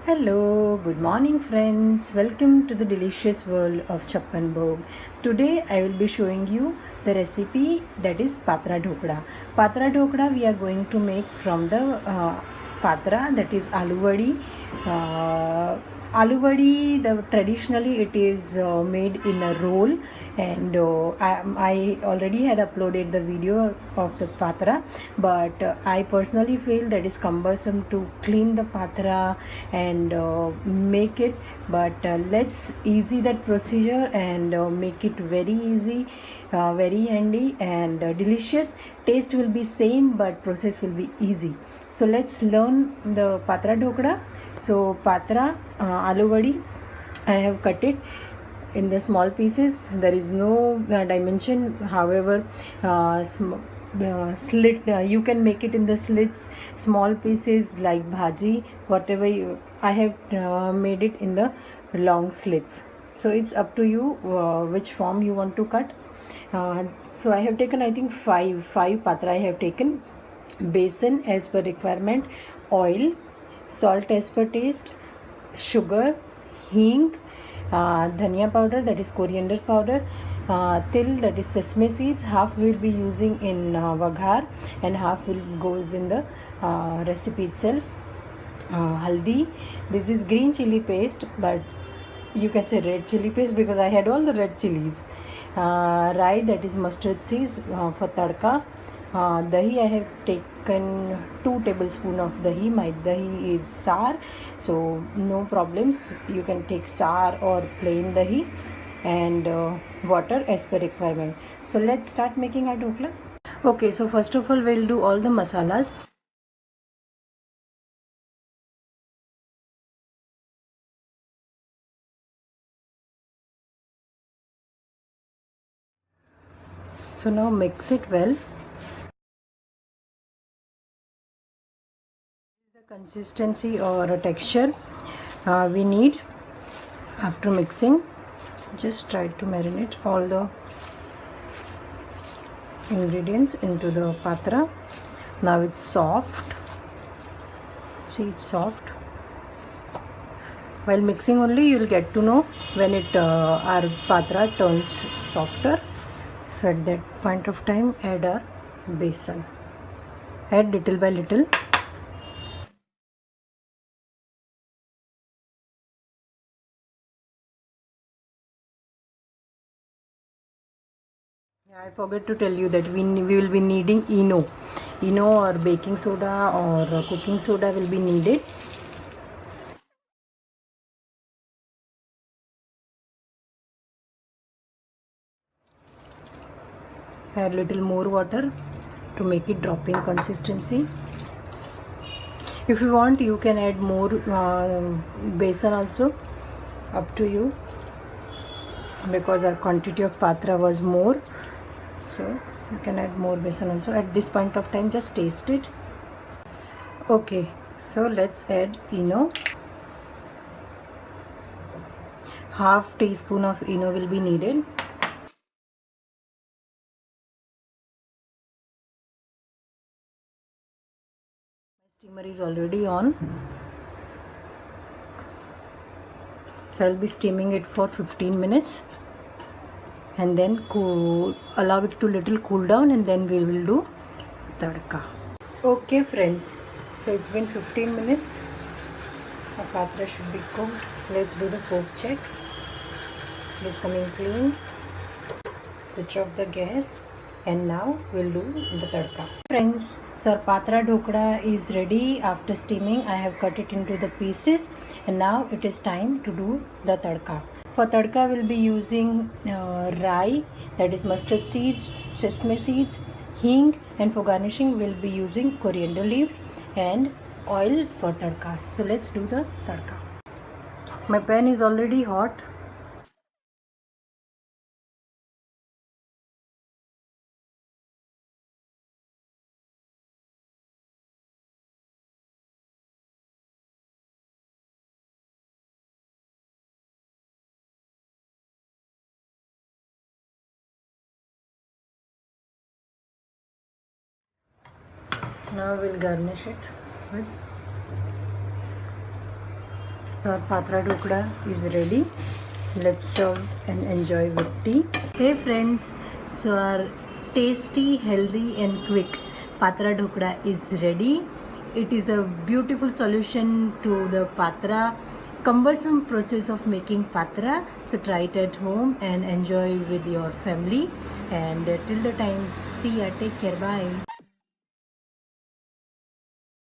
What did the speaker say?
Hello, good morning friends. Welcome to the delicious world of Chappan Bhog. Today I will be showing you the recipe that is Patra Dhokla. Patra Dhokla we are going to make from the Patra, that is aluvadi. Aluvadi, traditionally it is made in a roll, and I already had uploaded the video of the patra, but I personally feel that is cumbersome to clean the patra and make it, but let's easy that procedure and make it very easy, very handy and delicious. Taste will be same but process will be easy. So let's learn the patra dhokla. So patra, aluvadi, I have cut it in the small pieces. There is no dimension. However, slit, you can make it in the slits, small pieces like bhaji, whatever you. I have made it in the long slits. So it's up to you which form you want to cut. So I have taken, I think, five patra I have taken. Besan as per requirement, oil, salt as per taste, sugar, hing, dhania powder, that is coriander powder, til, that is sesame seeds. Half will be using in vaghar and half will goes in the recipe itself. Haldi, this is green chili paste, but you can say red chili paste because I had all the red chilies. Rai, that is mustard seeds for tadka. Dahi, I have taken 2 tablespoons of dahi. My dahi is sour, so no problems. You can take sour or plain dahi, and water as per requirement. So let's start making our dhokla. Okay, so first of all we'll do all the masalas. So now mix it well. The consistency or a texture we need after mixing. Just try to marinate all the ingredients into the patra. Now it's soft. See, it's soft. While mixing only you will get to know when it our patra turns softer. So at that point of time add our besan. Add little by little. I forgot to tell you that we will be needing Eno or baking soda or cooking soda will be needed. Add little more water to make it dropping consistency. If you want, you can add more besan also, up to you, because our quantity of patra was more, so you can add more besan also. At this point of time just taste it. Okay, so let's add Eno. Half teaspoon of Eno will be needed. Steamer is already on, so I'll be steaming it for 15 minutes and then allow it to little cool down, and then we will do tadka. Okay friends, so it's been 15 minutes. Our patra should be cooked. Let's do the fork check. It is coming clean. Switch off the gas, and now we'll do the tadka. Friends, so our patra dhokla is ready after steaming. I have cut it into the pieces, and now it is time to do the tadka. For tadka we'll be using rai, that is mustard seeds, sesame seeds, hing, and for garnishing we'll be using coriander leaves and oil for tadka. So let's do the tadka. My pan is already hot. Now we'll garnish it with Our Patra Dhokla is ready. Let's serve and enjoy with tea. Hey friends, so our tasty, healthy and quick Patra Dhokla is ready. It is a beautiful solution to the Patra cumbersome process of making Patra. So try it at home and enjoy with your family. And till the time, see ya, take care, bye.